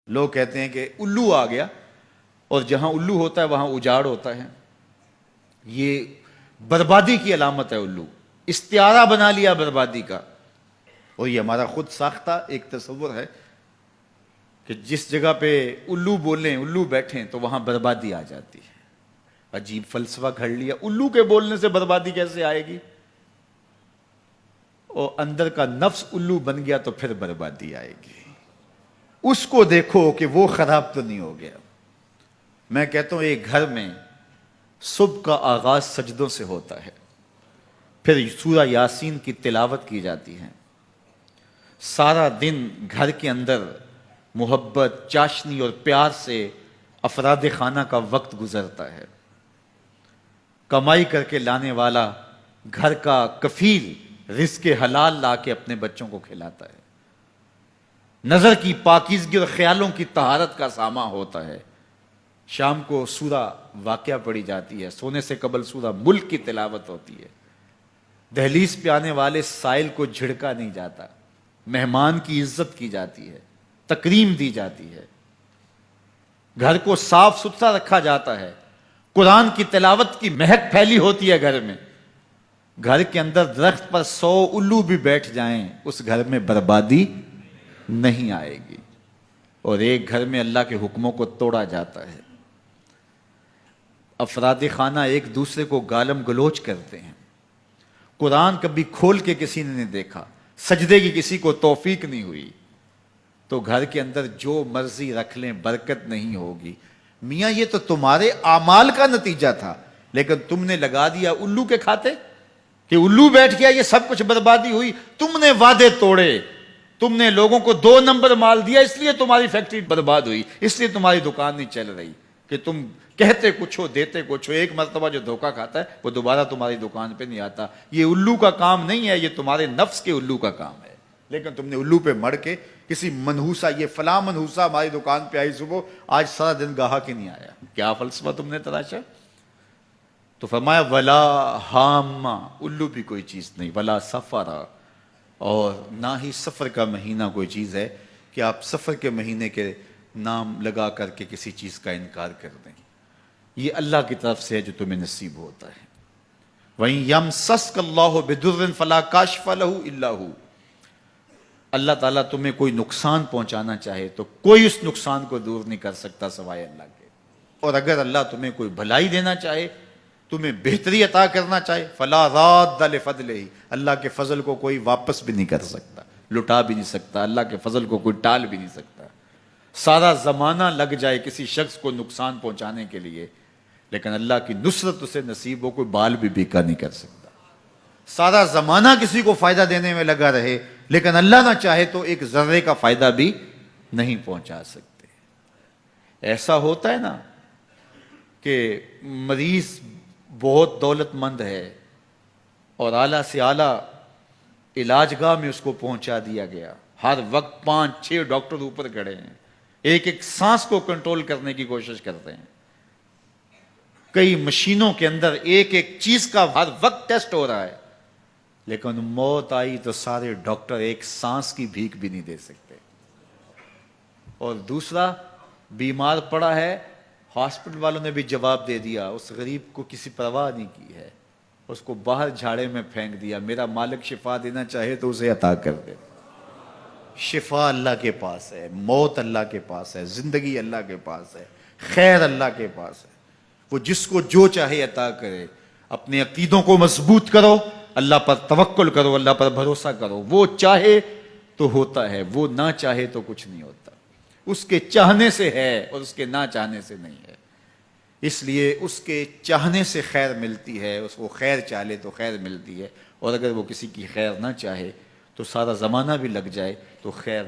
لوگ کہتے ہیں کہ الو آ گیا، اور جہاں الو ہوتا ہے وہاں اجاڑ ہوتا ہے. یہ بربادی کی علامت ہے. الو استعارہ بنا لیا بربادی کا، اور یہ ہمارا خود ساختہ ایک تصور ہے کہ جس جگہ پہ الو بولیں، الو بیٹھیں تو وہاں بربادی آ جاتی ہے. عجیب فلسفہ گھڑ لیا. الو کے بولنے سے بربادی کیسے آئے گی؟ اور اندر کا نفس الو بن گیا تو پھر بربادی آئے گی. اس کو دیکھو کہ وہ خراب تو نہیں ہو گیا. میں کہتا ہوں ایک گھر میں صبح کا آغاز سجدوں سے ہوتا ہے، پھر سورہ یاسین کی تلاوت کی جاتی ہے. سارا دن گھر کے اندر محبت، چاشنی اور پیار سے افراد خانہ کا وقت گزرتا ہے. کمائی کر کے لانے والا گھر کا کفیل رزق حلال لا کے اپنے بچوں کو کھلاتا ہے. نظر کی پاکیزگی اور خیالوں کی طہارت کا ساما ہوتا ہے. شام کو سورہ واقعہ پڑھی جاتی ہے، سونے سے قبل سورہ ملک کی تلاوت ہوتی ہے. دہلیز پہ آنے والے سائل کو جھڑکا نہیں جاتا، مہمان کی عزت کی جاتی ہے، تکریم دی جاتی ہے. گھر کو صاف ستھرا رکھا جاتا ہے. قرآن کی تلاوت کی مہک پھیلی ہوتی ہے گھر میں. گھر کے اندر درخت پر 100 الو بھی بیٹھ جائیں اس گھر میں بربادی نہیں آئے گی. اور ایک گھر میں اللہ کے حکموں کو توڑا جاتا ہے. افراد خانہ ایک دوسرے کو گالم گلوچ کرتے ہیں. قرآن کبھی کھول کے کسی نے نہیں دیکھا، سجدے کی کسی کو توفیق نہیں ہوئی، تو گھر کے اندر جو مرضی رکھ لیں برکت نہیں ہوگی. میاں یہ تو تمہارے اعمال کا نتیجہ تھا، لیکن تم نے لگا دیا الو کے کھاتے کہ الو بیٹھ گیا، یہ سب کچھ بربادی ہوئی. تم نے وعدے توڑے، تم نے لوگوں کو 2 نمبر مال دیا، اس لیے تمہاری فیکٹری برباد ہوئی، اس لیے تمہاری دکان نہیں چل رہی. کہ تم کہتے کچھ ہو دیتے کچھ ہو. ایک مرتبہ جو دھوکہ کھاتا ہے وہ دوبارہ تمہاری دکان پہ نہیں آتا. یہ الو کا کام نہیں ہے، یہ تمہارے نفس کے الو کا کام ہے. لیکن تم نے الو پہ مڑ کے کسی منحوسہ، یہ فلاں منحوسہ ہماری دکان پہ آئی صبح، آج سارا دن گاہک ہی نہیں آیا. کیا فلسفہ تم نے تراشا؟ تو فرمایا ولا ہامہ، الو بھی کوئی چیز نہیں، ولا سفرا، اور نہ ہی سفر کا مہینہ کوئی چیز ہے کہ آپ سفر کے مہینے کے نام لگا کر کے کسی چیز کا انکار کر دیں. یہ اللہ کی طرف سے ہے جو تمہیں نصیب ہوتا ہے. وَإِن يَمْسَسْكَ اللَّهُ بِضُرٍّ فَلَا كَاشِفَ لَهُ إِلَّا هُوَ. اللہ تعالیٰ تمہیں کوئی نقصان پہنچانا چاہے تو کوئی اس نقصان کو دور نہیں کر سکتا سوائے اللہ کے. اور اگر اللہ تمہیں کوئی بھلائی دینا چاہے، تمہیں بہتری عطا کرنا چاہے، فَلَا رَادَّ لِفَضْلِهِ، اللہ کے فضل کو کوئی واپس بھی نہیں کر سکتا، لٹا بھی نہیں سکتا. اللہ کے فضل کو کوئی ٹال بھی نہیں سکتا. سارا زمانہ لگ جائے کسی شخص کو نقصان پہنچانے کے لیے، لیکن اللہ کی نصرت اسے نصیب ہو، کوئی بال بھی بیکا نہیں کر سکتا. سارا زمانہ کسی کو فائدہ دینے میں لگا رہے، لیکن اللہ نہ چاہے تو ایک ذرے کا فائدہ بھی نہیں پہنچا سکتے. ایسا ہوتا ہے نا کہ مریض بہت دولت مند ہے اور اعلیٰ سے اعلیٰ علاج گاہ میں اس کو پہنچا دیا گیا، ہر وقت 5-6 ڈاکٹر اوپر کھڑے ہیں، ایک ایک سانس کو کنٹرول کرنے کی کوشش کرتے ہیں. کئی مشینوں کے اندر ایک ایک چیز کا ہر وقت ٹیسٹ ہو رہا ہے، لیکن موت آئی تو سارے ڈاکٹر ایک سانس کی بھیک بھی نہیں دے سکتے. اور دوسرا بیمار پڑا ہے، ہاسپٹل والوں نے بھی جواب دے دیا، اس غریب کو کسی پرواہ نہیں کی ہے، اس کو باہر جھاڑے میں پھینک دیا. میرا مالک شفا دینا چاہے تو اسے عطا کر دے. شفا اللہ کے پاس ہے، موت اللہ کے پاس ہے، زندگی اللہ کے پاس ہے، خیر اللہ کے پاس ہے. وہ جس کو جو چاہے عطا کرے. اپنے عقیدوں کو مضبوط کرو، اللہ پر توکل کرو، اللہ پر بھروسہ کرو. وہ چاہے تو ہوتا ہے، وہ نہ چاہے تو کچھ نہیں ہوتا. اس کے چاہنے سے ہے اور اس کے نہ چاہنے سے نہیں ہے. اس لیے اس کے چاہنے سے خیر ملتی ہے، اس کو خیر چاہے تو خیر ملتی ہے. اور اگر وہ کسی کی خیر نہ چاہے تو سارا زمانہ بھی لگ جائے تو خیر